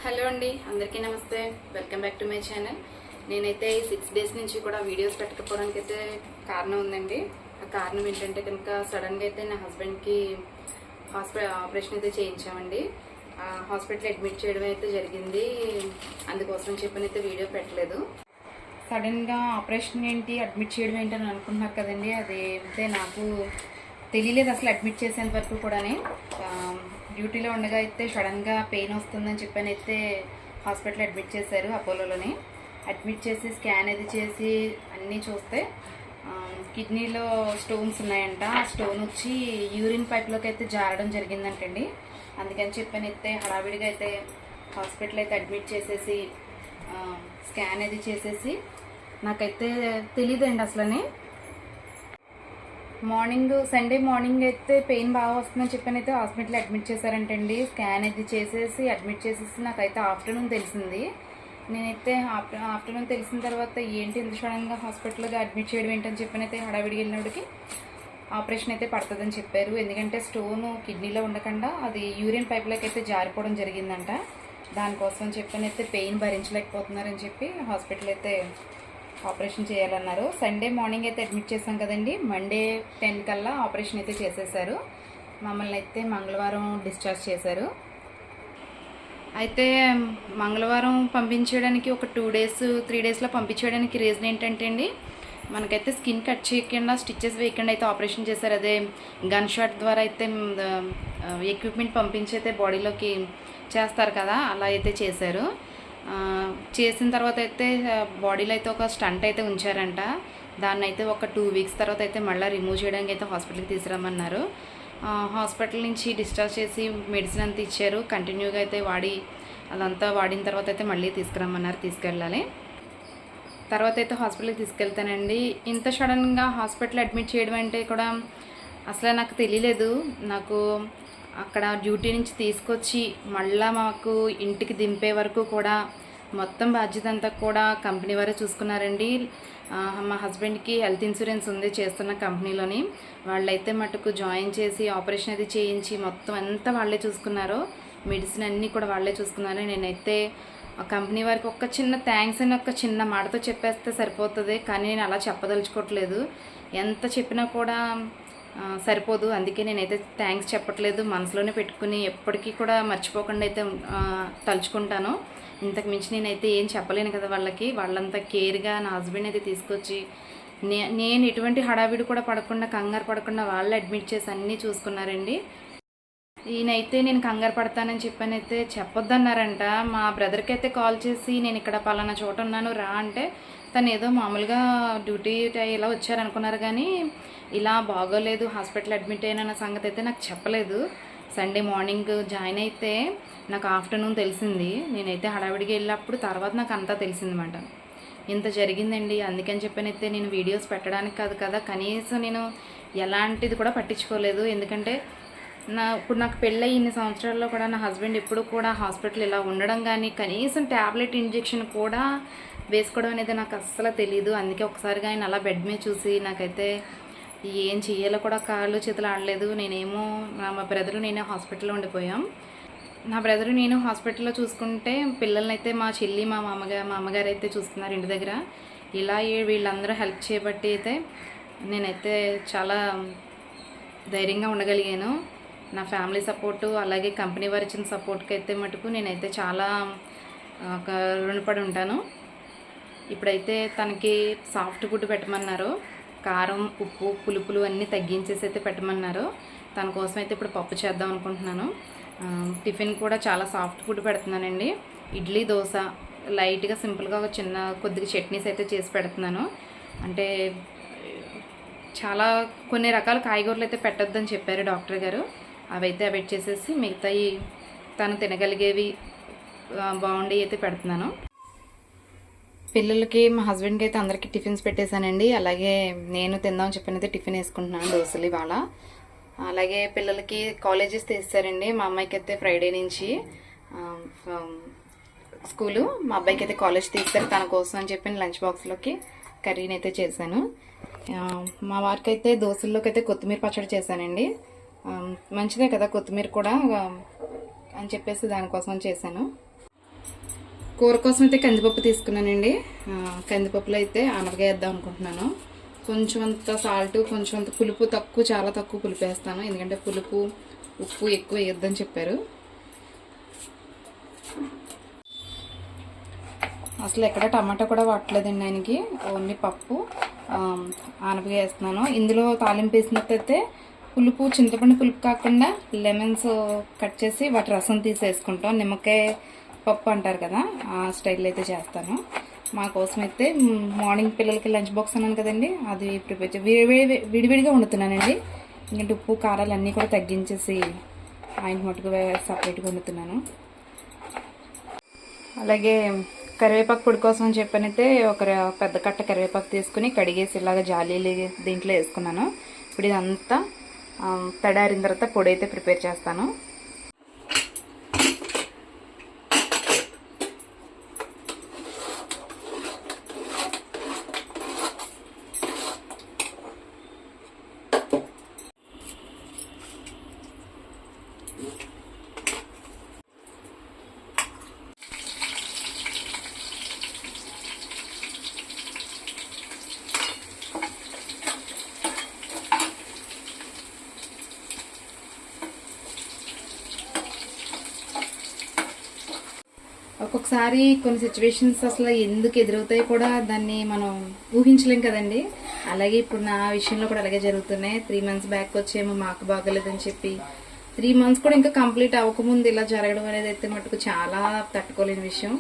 Hello అండి, అందరికీ నమస్తే. Welcome back to my channel. నేనైతే ఈ 6 డేస్ నుంచి కూడా వీడియోస్ పెట్టకపోవడానికి అయితే కారణం ఉందండి. ఆ కారణం ఏంటంటే కనుక సడన్గా అయితే నా హస్బెండ్కి ఆపరేషన్ అయితే చేయించామండి. హాస్పిటల్ అడ్మిట్ చేయడం అయితే జరిగింది. అందుకోసం చెప్పని అయితే వీడియో పెట్టలేదు. సడన్గా ఆపరేషన్ ఏంటి, అడ్మిట్ చేయడం ఏంటి అని అనుకుంటున్నారు కదండి. అదైతే నాకు తెలియలేదు అసలు అడ్మిట్ చేసేంత వరకు కూడానే. డ్యూటీలో ఉండగా అయితే సడన్గా పెయిన్ వస్తుందని చెప్పని అయితే హాస్పిటల్ అడ్మిట్ చేశారు, అపోలోలోని. అడ్మిట్ చేసి స్కాన్ అది చేసి అన్నీ చూస్తే కిడ్నీలో స్టోన్స్ ఉన్నాయంట. ఆ స్టోన్ వచ్చి యూరిన్ పైప్లోకి అయితే జారడం జరిగిందంటండి. అందుకని చెప్పని అయితే హడావిడిగా అయితే హాస్పిటల్ అయితే అడ్మిట్ చేసేసి స్కాన్ అది చేసేసి నాకైతే తెలియదండి అసలని. సండే మార్నింగ్ అయితే పెయిన్ బాగా వస్తుందని చెప్పని అయితే హాస్పిటల్ అడ్మిట్ చేశారంటండి. స్కాన్ అది చేసేసి అడ్మిట్ చేసేసి నాకైతే ఆఫ్టర్నూన్ తెలిసింది. నేనైతే ఆఫ్టర్నూన్ తెలిసిన తర్వాత ఏంటి ఇంత సడన్గా హాస్పిటల్గా అడ్మిట్ చేయడం ఏంటని చెప్పని అయితే హడావిడికి వెళ్ళినప్పటికి ఆపరేషన్ అయితే పడుతుందని చెప్పారు. ఎందుకంటే స్టోన్ కిడ్నీలో ఉండకుండా అది యూరిన్ పైప్లోకి అయితే జారిపోవడం జరిగిందంట. దానికోసం చెప్పని అయితే పెయిన్ భరించలేకపోతున్నారని చెప్పి హాస్పిటల్ అయితే ఆపరేషన్ చేయాలన్నారు. సండే మార్నింగ్ అయితే అడ్మిట్ చేశాం కదండి. మండే 10 కల్లా ఆపరేషన్ అయితే చేసేసారు. మమ్మల్ని అయితే మంగళవారం డిశ్చార్జ్ చేశారు. అయితే మంగళవారం పంపించేయడానికి ఒక 2 డేస్ 3 డేస్లో పంపించేయడానికి రీజన్ ఏంటంటే అండి, మనకైతే స్కిన్ కట్ చేయకుండా స్టిచ్చెస్ వేయకుండా అయితే ఆపరేషన్ చేశారు. అదే గన్ షాట్ ద్వారా అయితే ఎక్విప్మెంట్ పంపించి అయితే బాడీలోకి చేస్తారు కదా, అలా అయితే చేశారు. చేసిన తర్వాత అయితే బాడీలో అయితే ఒక స్టంట్ అయితే ఉంచారంట. దాన్ని అయితే ఒక 2 వీక్స్ తర్వాత అయితే మళ్ళీ రిమూవ్ చేయడానికి అయితే హాస్పిటల్కి తీసుకురమ్మన్నారు. హాస్పిటల్ నుంచి డిశ్చార్జ్ చేసి మెడిసిన్ అంతా ఇచ్చారు. కంటిన్యూగా అయితే అదంతా వాడిన తర్వాత అయితే మళ్ళీ తీసుకురమ్మన్నారు, తీసుకెళ్ళాలి. తర్వాత అయితే హాస్పిటల్కి తీసుకెళ్తానండి. ఇంత సడన్గా హాస్పిటల్ అడ్మిట్ చేయడం అంటే కూడా అసలు నాకు తెలియలేదు. నాకు అక్కడ డ్యూటీ నుంచి తీసుకొచ్చి మళ్ళీ మాకు ఇంటికి దింపే వరకు కూడా మొత్తం బాధ్యత అంతా కూడా కంపెనీ వారే చూసుకున్నారండి. మా హస్బెండ్కి హెల్త్ ఇన్సూరెన్స్ ఉంది చేస్తున్న కంపెనీలోని. వాళ్ళైతే మటుకు జాయిన్ చేసి ఆపరేషన్ అది చేయించి మొత్తం అంతా వాళ్ళే చూసుకున్నారు. మెడిసిన్ అన్నీ కూడా వాళ్ళే చూసుకున్నారు. నేనైతే ఆ కంపెనీ వారికి ఒక చిన్న థ్యాంక్స్ అని ఒక చిన్న మాటతో చెప్పేస్తే సరిపోతుంది, కానీ నేను అలా చెప్పదలుచుకోవట్లేదు. ఎంత చెప్పినా కూడా సరిపోదు. అందుకే నేనైతే థ్యాంక్స్ చెప్పట్లేదు, మనసులోనే పెట్టుకుని ఎప్పటికీ కూడా మర్చిపోకుండా అయితే తలుచుకుంటాను. ఇంతకు మించి నేనైతే ఏం చెప్పలేను కదా వాళ్ళకి. వాళ్ళంతా కేర్గా నా హస్బెండ్ అయితే తీసుకొచ్చి నేను ఎటువంటి హడావిడి కూడా పడకుండా, కంగారు పడకుండా వాళ్ళే అడ్మిట్ చేసి అన్నీ చూసుకున్నారండి. ఈయనైతే నేను కంగారు పడతానని చెప్పని అయితే చెప్పొద్దన్నారంట. మా బ్రదర్కి అయితే కాల్ చేసి నేను ఇక్కడ పలానా చోట ఉన్నాను రా అంటే తను ఏదో మామూలుగా డ్యూటీ ఇలా వచ్చారనుకున్నారు, కానీ ఇలా బాగోలేదు హాస్పిటల్ అడ్మిట్ అయిన సంగతి అయితే నాకు చెప్పలేదు. సండే మార్నింగ్ జాయిన్ అయితే నాకు ఆఫ్టర్నూన్ తెలిసింది. నేనైతే హడావిడిగా వెళ్ళినప్పుడు తర్వాత నాకు అంతా తెలిసిందన్నమాట. ఇంత జరిగిందండి. అందుకని చెప్పనైతే నేను వీడియోస్ పెట్టడానికి కాదు కదా, కనీసం నేను ఎలాంటిది కూడా పట్టించుకోలేదు. ఎందుకంటే ఇప్పుడు నాకు పెళ్ళి ఇన్ని సంవత్సరాల్లో కూడా నా హస్బెండ్ ఎప్పుడు కూడా హాస్పిటల్ ఇలా ఉండడం కానీ కనీసం ట్యాబ్లెట్ ఇంజెక్షన్ కూడా వేసుకోవడం అనేది నాకు అస్సలు తెలియదు. అందుకే ఒకసారిగా ఆయన అలా బెడ్ మీద చూసి నాకైతే ఏం చెయ్యాలో కూడా కాళ్ళు చేతులు ఆడలేదు. నేనేమో మా బ్రదరు నేనే హాస్పిటల్లో ఉండిపోయాం. నా బ్రదరు నేను హాస్పిటల్లో చూసుకుంటే పిల్లల్ని అయితే మా చెల్లి మా అమ్మగారు అయితే చూస్తున్నారు ఇంటి దగ్గర. ఇలా వీళ్ళందరూ హెల్ప్ చేయబట్టి అయితే నేనైతే చాలా ధైర్యంగా ఉండగలిగాను. నా ఫ్యామిలీ సపోర్టు అలాగే కంపెనీ వారు ఇచ్చిన సపోర్ట్కి అయితే మటుకు నేనైతే చాలా రుణపడి ఉంటాను. ఇప్పుడైతే తనకి సాఫ్ట్ ఫుడ్ పెట్టమన్నారు. కారం, ఉప్పు, పులుపులు అన్నీ తగ్గించేసి అయితే పెట్టమన్నారు. తన కోసం అయితే ఇప్పుడు పప్పు చేద్దాం అనుకుంటున్నాను. టిఫిన్ కూడా చాలా సాఫ్ట్ ఫుడ్ పెడుతున్నానండి. ఇడ్లీ, దోశ లైట్గా సింపుల్గా కొద్దిగా చట్నీస్ అయితే చేసి పెడుతున్నాను. అంటే కొన్ని రకాల కాయగూరలు అయితే పెట్టొద్దని చెప్పారు డాక్టర్ గారు. అవైతే అవాయిడ్ చేసేసి మిగతాయి తను తినగలిగేవి బాగుండి అయితే పెడుతున్నాను. పిల్లలకి మా హస్బెండ్కి అయితే అందరికీ టిఫిన్స్ పెట్టేశానండి. అలాగే నేను తిందామని చెప్పినైతే టిఫిన్ వేసుకుంటున్నాను, దోశలు ఇవాళ. అలాగే పిల్లలకి కాలేజెస్ తీస్తారండి. మా అమ్మాయికి అయితే ఫ్రైడే నుంచి స్కూలు, మా అబ్బాయికి అయితే కాలేజ్ తీస్తారు. తన కోసం అని చెప్పి లంచ్ బాక్స్లోకి కర్రీని అయితే చేశాను. మా వారికి అయితే దోశల్లోకి అయితే కొత్తిమీర పచ్చడి చేశానండి. మంచిదే కదా కొత్తిమీర కూడా అని చెప్పేసి దానికోసం చేశాను. కూర కోసం అయితే కందిపప్పు తీసుకున్నానండి. కందిపప్పులో అయితే ఆనపకాయ వేద్దాం అనుకుంటున్నాను. కొంచెం అంత సాల్ట్, కొంచెం అంత పులుపు తక్కువ, చాలా తక్కువ పులుపు వేస్తాను. ఎందుకంటే పులుపు ఉప్పు ఎక్కువ వేయొద్దని చెప్పారు. అసలు ఎక్కడ టమాటా కూడా వాడలేదండి ఆయనకి. ఓన్లీ పప్పు, ఆనపకాయ వేస్తున్నాను. ఇందులో తాలింపు వేసినట్టయితే పులుపు, చింతపండు పులుపు కాకుండా లెమన్స్ కట్ చేసి వాటి రసం తీసేసుకుంటాం. నిమ్మకాయ పప్పు అంటారు కదా, ఆ స్టైల్లో అయితే చేస్తాను. మా కోసం అయితే మార్నింగ్ పిల్లలకి లంచ్ బాక్స్ అన్నాను కదండి, అది ప్రిపేర్ విడివిడిగా వండుతున్నానండి. ఎందుకంటే ఉప్పు కారాలు అన్నీ కూడా తగ్గించేసి ఆయన మటుకు సపరేట్గా వండుతున్నాను. అలాగే కరివేపాకు పొడి కోసం అని చెప్పనైతే ఒక పెద్ద కట్ట కరివేపాకు తీసుకుని కడిగేసి ఇలాగ జాలీలు దీంట్లో వేసుకున్నాను. ఇప్పుడు ఇదంతా తడారిన తర్వాత పొడి అయితే ప్రిపేర్ చేస్తాను. ఒక్కొక్కసారి కొన్ని సిచ్యువేషన్స్ అసలు ఎందుకు ఎదురవుతాయి కూడా దాన్ని మనం ఊహించలేం కదండి. అలాగే ఇప్పుడు నా విషయంలో కూడా అలాగే జరుగుతున్నాయి. 3 months బ్యాక్ వచ్చేమో మాకు బాగలేదని చెప్పి 3 months కూడా ఇంకా కంప్లీట్ అవ్వకముందు ఇలా జరగడం అనేది అయితే మటుకు చాలా తట్టుకోలేని విషయం.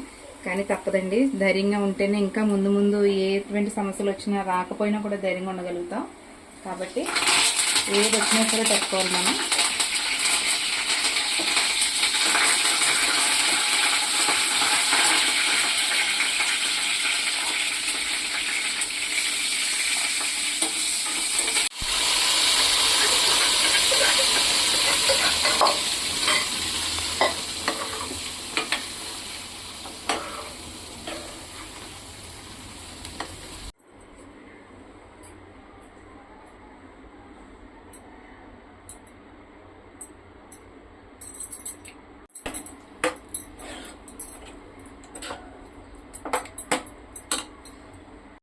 కానీ తప్పదండి, ధైర్యంగా ఉంటేనే ఇంకా ముందు ముందు ఎటువంటి సమస్యలు వచ్చినా రాకపోయినా కూడా ధైర్యంగా ఉండగలుగుతాం. కాబట్టి ఏది వచ్చినా సరే తట్టుకోవాలి మనం. Oh.